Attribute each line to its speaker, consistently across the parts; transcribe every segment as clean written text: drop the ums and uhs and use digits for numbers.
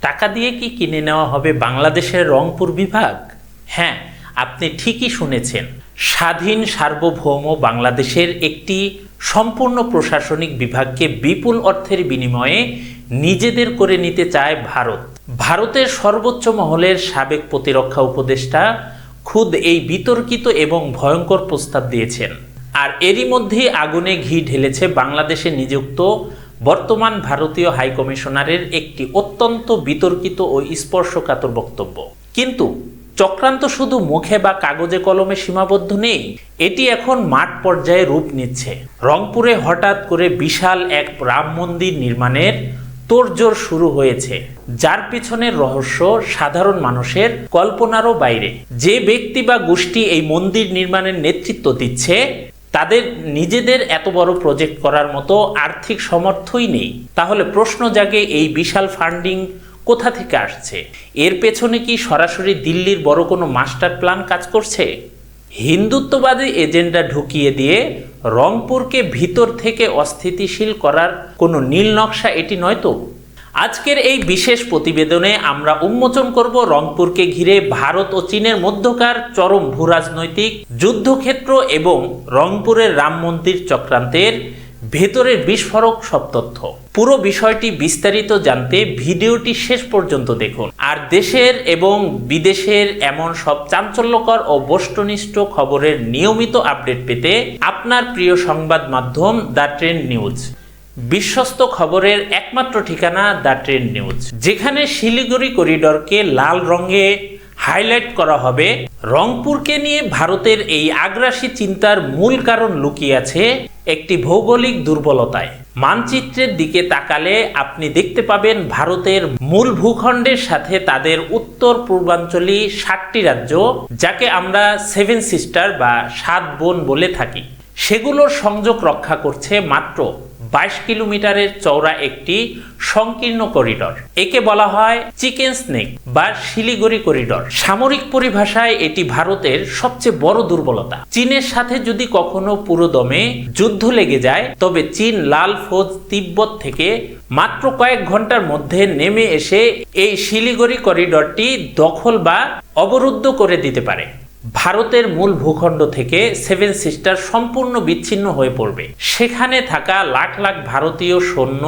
Speaker 1: টাকা দিয়ে কি কিনে নেওয়া হবে বাংলাদেশের রংপুর বিভাগ? হ্যাঁ, আপনি ঠিকই শুনেছেন। স্বাধীন সার্বভৌম বাংলাদেশের একটি সম্পূর্ণ প্রশাসনিক বিভাগকে বিপুল অর্থের বিনিময়ে নিজেদের করে নিতে চায় ভারত। ভারতের সর্বোচ্চ মহলের সাবেক প্রতিরক্ষা উপদেষ্টা খুদ এই বিতর্কিত এবং ভয়ঙ্কর প্রস্তাব দিয়েছেন। আর এরই মধ্যে আগুনে ঘি ঢেলেছে বাংলাদেশে নিযুক্ত বর্তমান ভারতীয় হাইকমিশনারের একটি অত্যন্ত বিতর্কিত ও স্পর্শকাতর বক্তব্য। কিন্তু চক্রান্ত শুধু মুখে বা কাগজে কলমে সীমাবদ্ধ নেই, এটি এখন মাঠ পর্যায়ে রূপ নিচ্ছে। রংপুরে হঠাৎ করে বিশাল এক রাম মন্দির নির্মাণের তোড়জোড় শুরু হয়েছে, যার পিছনের রহস্য সাধারণ মানুষের কল্পনারও বাইরে। যে ব্যক্তি বা গোষ্ঠী এই মন্দির নির্মাণের নেতৃত্ব দিচ্ছে, তাদের নিজেদের এত বড় প্রজেক্ট করার মতো আর্থিক সামর্থ্যই নেই। তাহলে প্রশ্ন জাগে, এই বিশাল ফান্ডিং কোথা থেকে আসছে? এর পেছনে কি সরাসরি দিল্লির বড় কোনো মাস্টার প্ল্যান কাজ করছে? হিন্দুত্ববাদী এজেন্ডা ঢুকিয়ে দিয়ে রংপুরকে ভিতর থেকে অস্থিতিশীল করার কোনো নীল নকশা এটি নয় তো? আজকের এই বিশেষ প্রতিবেদনে আমরা উন্মোচন করব রংপুরকে ঘিরে ভারত ও চীনের মধ্যকার চরম ভূরাজনৈতিক যুদ্ধক্ষেত্র এবং রংপুরের রাম মন্দির চক্রান্তের ভেতরের বিস্ফোরক সব তথ্য। পুরো বিষয়টি বিস্তারিত জানতে ভিডিওটি শেষ পর্যন্ত দেখুন। আর দেশের এবং বিদেশের এমন সব চাঞ্চল্যকর ও বস্তুনিষ্ঠ খবরের নিয়মিত আপডেট পেতে আপনার প্রিয় সংবাদ মাধ্যম দ্য ট্রেন্ড নিউজ, বিশ্বস্ত খবরের একমাত্র ঠিকানা দ্য ট্রেন্ড নিউজ, যেখানে শিলিগুড়ি করিডরকে লাল রঙে হাইলাইট করা হবে। রংপুরকে নিয়ে ভারতের এই আগ্রাসী চিন্তার মূল কারণ লুকিয়ে আছে একটি ভৌগোলিক দুর্বলতায়। মানচিত্রের দিকে তাকালে আপনি দেখতে পাবেন ভারতের মূল ভূখণ্ডের সাথে তাদের উত্তর পূর্বাঞ্চলী 7টি রাজ্য, যাকে আমরা 7 সিস্টার বা 7 বোন বলে থাকি, সেগুলোর সংযোগ রক্ষা করছে মাত্র 22 কিলোমিটারের চওড়া একটি সংকীর্ণ করিডর। একে বলা হয় চিকেন স্নেক বা শিলিগুড়ি করিডর। সামরিক পরিভাষায় এটি ভারতের সবচেয়ে বড় দুর্বলতা। চীনের সাথে যদি কখনো পুরোদমে যুদ্ধ লেগে যায়, তবে চীন লাল ফৌজ তিব্বত থেকে মাত্র কয়েক ঘন্টার মধ্যে নেমে এসে এই শিলিগুড়ি করিডরটি দখল বা অবরুদ্ধ করে দিতে পারে। ভারতের মূল ভূখণ্ড থেকে 7 সিস্টার সম্পূর্ণ বিচ্ছিন্ন হয়ে পড়বে। সেখানে থাকা লাখ লাখ ভারতীয় সৈন্য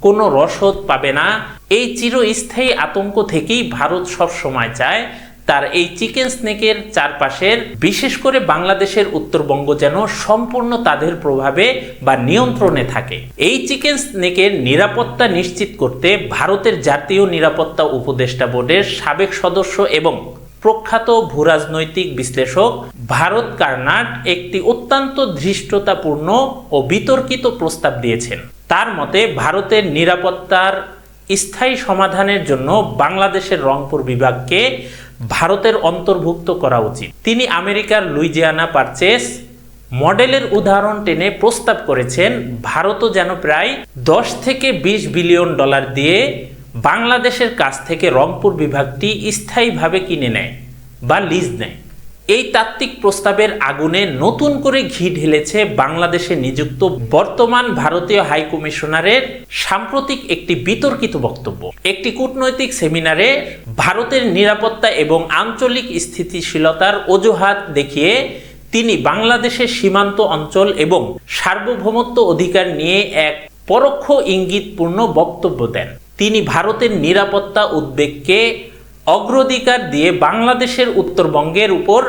Speaker 1: কোনো রসদ পাবে না। এই চিরস্থায়ী আতঙ্ক থেকেই ভারত সব সময় চায় তার এই চিকেন স্নেকের চারপাশের, বিশেষ করে বাংলাদেশের উত্তরবঙ্গ যেন সম্পূর্ণ তাদের প্রভাবে বা নিয়ন্ত্রণে থাকে। এই চিকেন স্নেকের নিরাপত্তা নিশ্চিত করতে ভারতের জাতীয় নিরাপত্তা উপদেষ্টা বোর্ডের সাবেক সদস্য এবং প্রখ্যাত ভূরাজনৈতিক বিশ্লেষক ভারত কার্নাট একটি অত্যন্ত ধৃষ্টতাপূর্ণ ও বিতর্কিত প্রস্তাব দিয়েছেন। তার মতে ভারতের নিরাপত্তার স্থায়ী সমাধানের জন্য বাংলাদেশের রংপুর বিভাগকে ভারতের অন্তর্ভুক্ত করা উচিত। তিনি আমেরিকার লুইজিয়ানা পারচেস মডেলের উদাহরণ টেনে প্রস্তাব করেছেন, ভারতও যেন প্রায় 10 থেকে 20 বিলিয়ন ডলার দিয়ে বাংলাদেশের কাছ থেকে রংপুর বিভাগটি স্থায়ীভাবে কিনে নেয় বা লিজ নেয়। এই তাত্ত্বিক প্রস্তাবের আগুনে নতুন করে ঘি ঢেলেছে বাংলাদেশে নিযুক্ত বর্তমান ভারতীয় হাইকমিশনারের সাম্প্রতিক একটি বিতর্কিত বক্তব্য। একটি কূটনৈতিক সেমিনারে ভারতের নিরাপত্তা এবং আঞ্চলিক স্থিতিশীলতার অজুহাত দেখিয়ে তিনি বাংলাদেশের সীমান্ত অঞ্চল এবং সার্বভৌমত্ব অধিকার নিয়ে এক পরোক্ষ ইঙ্গিতপূর্ণ বক্তব্য দেন। তিনি ভারতের নিরাপত্তা উদ্বেগকে অগ্রাধিকার দিয়ে বাংলাদেশের উত্তরবঙ্গের উপর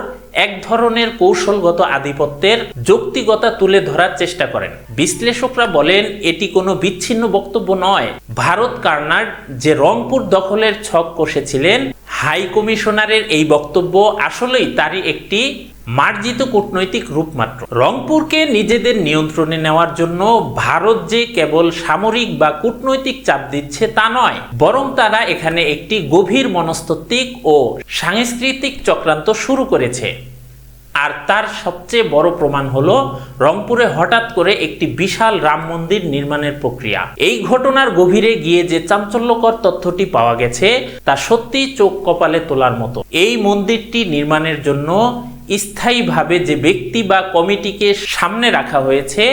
Speaker 1: এক ধরনের কৌশলগত আধিপত্যের যৌক্তিকতা তুলে ধরার চেষ্টা করেন। বিশ্লেষকরা বলেন এটি কোনো বিচ্ছিন্ন বক্তব্য নয়। ভারত কার্নাট যে রংপুর দখলের ছক কষেছিলেন, হাই কমিশনারের এই বক্তব্য আসলেই তারই একটি মার্জিত কূটনৈতিক রূপ মাত্র। রংপুরকে নিজেদের নিয়ন্ত্রণে নেওয়ার জন্য ভারত যে কেবল সামরিক বা কূটনৈতিক চাপ দিচ্ছে তা নয়, বরং তারা এখানে একটি গভীর মনস্তাত্ত্বিক ও সাংস্কৃতিক চক্রান্ত শুরু করেছে। আর তার সবচেয়ে বড় প্রমাণ হলো রংপুরে হঠাৎ করে একটি বিশাল রাম মন্দির নির্মাণের প্রক্রিয়া। এই ঘটনার গভীরে গিয়ে যে চাঞ্চল্যকর তথ্যটি পাওয়া গেছে তা সত্যি চোখ কপালে তোলার মতো। এই মন্দিরটি নির্মাণের জন্য স্থায়ীভাবে যে ব্যক্তি বা কমিটিকে সামনে রাখা হয়েছে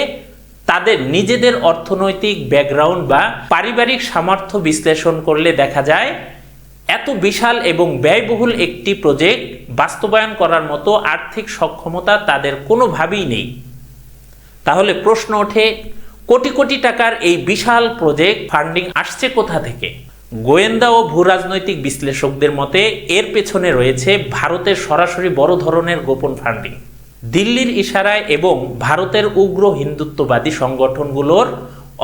Speaker 1: তাদের নিজেদের অর্থনৈতিক ব্যাকগ্রাউন্ড বা পারিবারিক সামর্থ্য বিশ্লেষণ করলে দেখা যায় এত বিশাল এবং ব্যয়বহুল একটি প্রজেক্ট বাস্তবায়ন করার মতো আর্থিক সক্ষমতা তাদের কোনোভাবেই নেই। তাহলে প্রশ্ন ওঠে, কোটি কোটি টাকার এই বিশাল প্রজেক্ট ফান্ডিং আসছে কোথা থেকে? গোয়েন্দা ও ভূরাজনৈতিক বিশ্লেষকদের মতে এর পেছনে রয়েছে ভারতের সরাসরি বড় ধরনের গোপন ফান্ডিং। দিল্লির ইশারায় এবং ভারতের উগ্র হিন্দুত্ববাদী সংগঠনগুলোর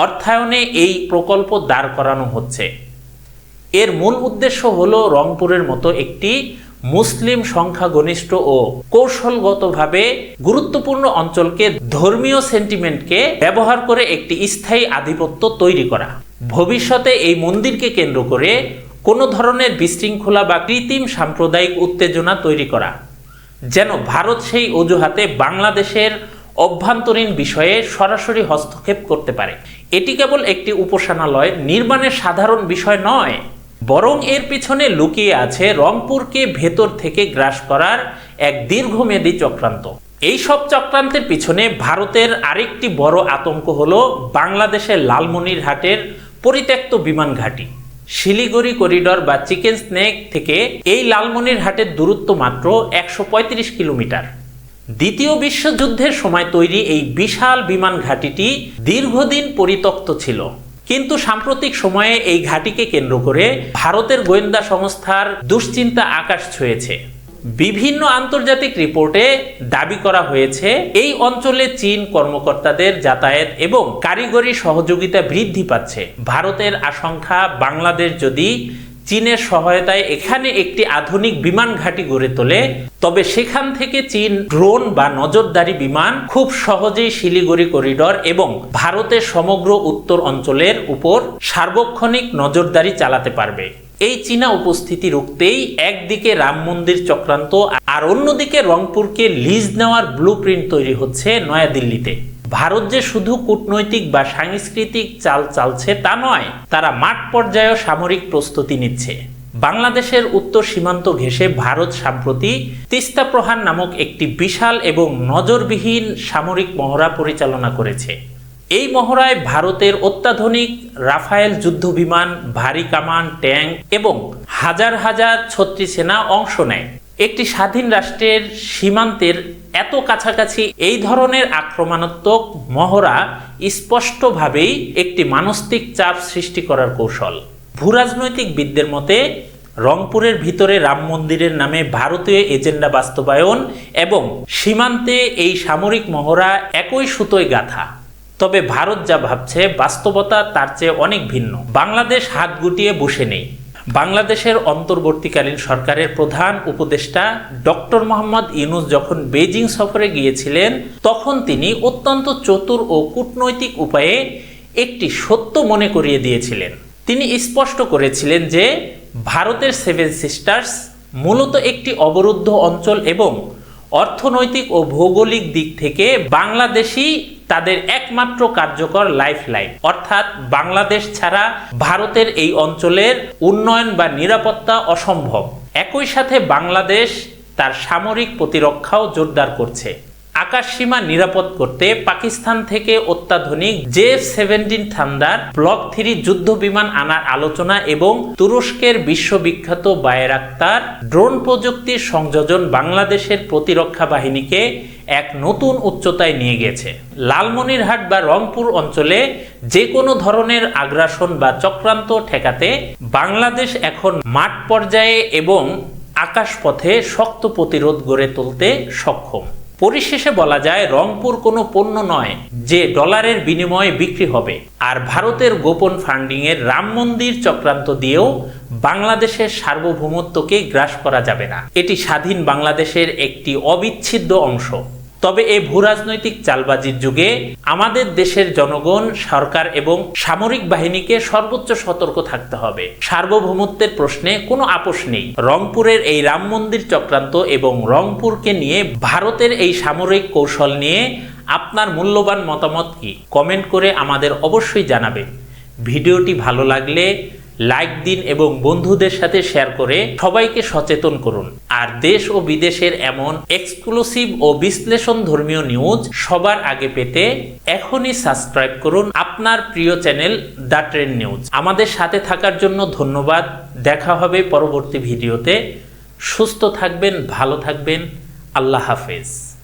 Speaker 1: অর্থায়নে এই প্রকল্প দাঁড় করানো হচ্ছে। এর মূল উদ্দেশ্য হলো রংপুরের মতো একটি মুসলিম সংখ্যাগরিষ্ঠ ও কৌশলগতভাবে গুরুত্বপূর্ণ অঞ্চলকে ধর্মীয় সেন্টিমেন্টকে ব্যবহার করে একটি স্থায়ী আধিপত্য তৈরি করা। ভবিষ্যতে এই মন্দিরকে কেন্দ্র করে কোনো ধরনের বিশৃঙ্খলা বা কৃত্রিম সাম্প্রদায়িক উত্তেজনা তৈরি করা, যেন ভারত সেই অজুহাতে বাংলাদেশের অভ্যন্তরীণ বিষয়ে সরাসরি হস্তক্ষেপ করতে পারে। এটি কেবল একটি উপাসনালয় নির্মাণের সাধারণ বিষয় নয়, বরং এর পিছনে লুকিয়ে আছে রংপুরকে ভেতর থেকে গ্রাস করার এক দীর্ঘমেয়াদী চক্রান্ত। এই সব চক্রান্তের পিছনে ভারতের আরেকটি বড় আতঙ্ক হলো বাংলাদেশের লালমনিরহাটের পরিত্যক্ত বিমান ঘাঁটি। শিলিগুড়ি করিডর বা চিকেন স্নেক থেকে এই লালমনিরহাটের দূরত্ব মাত্র ১৩৫ কিলোমিটার। দ্বিতীয় বিশ্বযুদ্ধের সময় তৈরি এই বিশাল বিমান ঘাঁটিটি দীর্ঘদিন পরিত্যক্ত ছিল, কিন্তু সাম্প্রতিক সময়ে এই ঘাঁটিকে কেন্দ্র করে ভারতের গোয়েন্দা সংস্থার দুশ্চিন্তা আকাশ ছুঁয়েছে। বিভিন্ন আন্তর্জাতিক রিপোর্টে দাবি করা হয়েছে এই অঞ্চলে চীন কর্মকর্তাদের যাতায়াত এবং কারিগরি সহযোগিতা বৃদ্ধি পাচ্ছে। ভারতের আশঙ্কা, বাংলাদেশ যদি চীনের সহায়তায় এখানে একটি আধুনিক বিমান ঘাঁটি গড়ে তোলে, তবে সেখান থেকে চীন ড্রোন বা নজরদারি বিমান খুব সহজেই শিলিগুড়ি করিডর এবং ভারতের সমগ্র উত্তর অঞ্চলের উপর সার্বক্ষণিক নজরদারি চালাতে পারবে। এই চীনা উপস্থিতি রুখতেই একদিকে রাম মন্দির চক্রান্ত আর অন্যদিকে রংপুরকে লিজ নেওয়ার ব্লুপ্রিন্ট তৈরি হচ্ছে নয়াদিল্লিতে। ভারত যে শুধু কূটনৈতিক বা সাংস্কৃতিক চাল চালছে তা নয়, তারা মাঠ পর্যায়েও সামরিক প্রস্তুতি নিচ্ছে। বাংলাদেশের উত্তর সীমান্ত ঘেঁষে ভারত সম্প্রতি তিস্তা প্রহার নামক একটি বিশাল এবং নজরবিহীন সামরিক মহড়া পরিচালনা করেছে। এই মহড়ায় ভারতের অত্যাধুনিক রাফায়েল যুদ্ধবিমান, ভারী কামান, ট্যাঙ্ক এবং হাজার হাজার ছত্রী সেনা অংশ নেয়। একটি স্বাধীন রাষ্ট্রের সীমান্তের এত কাছাকাছি এই ধরনের আক্রমণাত্মক মহড়া স্পষ্টভাবেই একটি মানসিক চাপ সৃষ্টি করার কৌশল। ভূরাজনৈতিকবিদদের মতে রংপুরের ভিতরে রাম মন্দিরের নামে ভারতীয় এজেন্ডা বাস্তবায়ন এবং সীমান্তে এই সামরিক মহড়া একই সুতোয় গাঁথা। তবে ভারত যা ভাবছে বাস্তবতা তার চেয়ে অনেক ভিন্ন। বাংলাদেশ হাত গুটিয়ে বসে নেই। বাংলাদেশের অন্তর্বর্তীকালীন সরকারের প্রধান উপদেষ্টা ডক্টর মোহাম্মদ ইউনূস যখন বেজিং সফরে গিয়েছিলেন, তখন তিনি অত্যন্ত চতুর ও কূটনৈতিক উপায়ে একটি সত্য মনে করিয়ে দিয়েছিলেন। তিনি স্পষ্ট করেছিলেন যে ভারতের সেভেন সিস্টার্স মূলত একটি অবরুদ্ধ অঞ্চল এবং অর্থনৈতিক ও ভৌগোলিক দিক থেকে বাংলাদেশই তাদের একমাত্র কার্যকর লাইফলাইন, অর্থাৎ বাংলাদেশ ছাড়া ভারতের এই অঞ্চলের উন্নয়ন বা নিরাপত্তা অসম্ভব। একই সাথে বাংলাদেশ তার সামরিক প্রতিরক্ষাও জোরদার করছে। আকাশসীমা নিরাপদ করতে পাকিস্তান থেকে অত্যাধুনিক JF-17 থান্ডার ব্লক 3 যুদ্ধ বিমান আনার আলোচনা এবং তুরস্কের বিশ্ববিখ্যাত বায়রাক্তার ড্রোন প্রযুক্তির সংযোজন বাংলাদেশের প্রতিরক্ষা বাহিনীকে এক নতুন উচ্চতায় নিয়ে গেছে। লালমনিরহাট বা রংপুর অঞ্চলে যে কোনো ধরনের আগ্রাসন বা চক্রান্ত ঠেকাতে বাংলাদেশ এখন মাঠ পর্যায়ে এবং আকাশপথে শক্ত প্রতিরোধ গড়ে তুলতে সক্ষম। পরিশেষে বলা যায়, রংপুর কোনো পণ্য নয় যে ডলারের বিনিময়ে বিক্রি হবে। আর ভারতের গোপন ফান্ডিংয়ের রাম মন্দির চক্রান্ত দিয়েও বাংলাদেশের সার্বভৌমত্বকে গ্রাস করা যাবে না। এটি স্বাধীন বাংলাদেশের একটি অবিচ্ছেদ্য অংশ। তবে এই ভূরাজনৈতিক চালবাজির যুগে আমাদের দেশের জনগণ, সরকার এবং সামরিক বাহিনীকে সর্বোচ্চ সতর্ক থাকতে হবে। সার্বভৌমত্বের প্রশ্নে কোনো আপোষ নেই। রংপুরের এই রাম মন্দির চক্রান্ত এবং রংপুরকে নিয়ে ভারতের এই সামরিক কৌশল নিয়ে আপনার মূল্যবান মতামত কি? কমেন্ট করে আমাদের অবশ্যই জানাবেন। ভিডিওটি ভালো লাগলে লাইক দিন এবং বন্ধুদের সাথে শেয়ার করে সবাইকে সচেতন করুন। আর দেশ ও বিদেশের এমন এক্সক্লুসিভ ও বিশ্লেষণ ধর্মীয় নিউজ সবার আগে পেতে এখনই সাবস্ক্রাইব করুন আপনার প্রিয় চ্যানেল দ্য ট্রেন্ড নিউজ। আমাদের সাথে থাকার জন্য ধন্যবাদ। দেখা হবে পরবর্তী ভিডিওতে। সুস্থ থাকবেন, ভালো থাকবেন। আল্লাহ হাফেজ।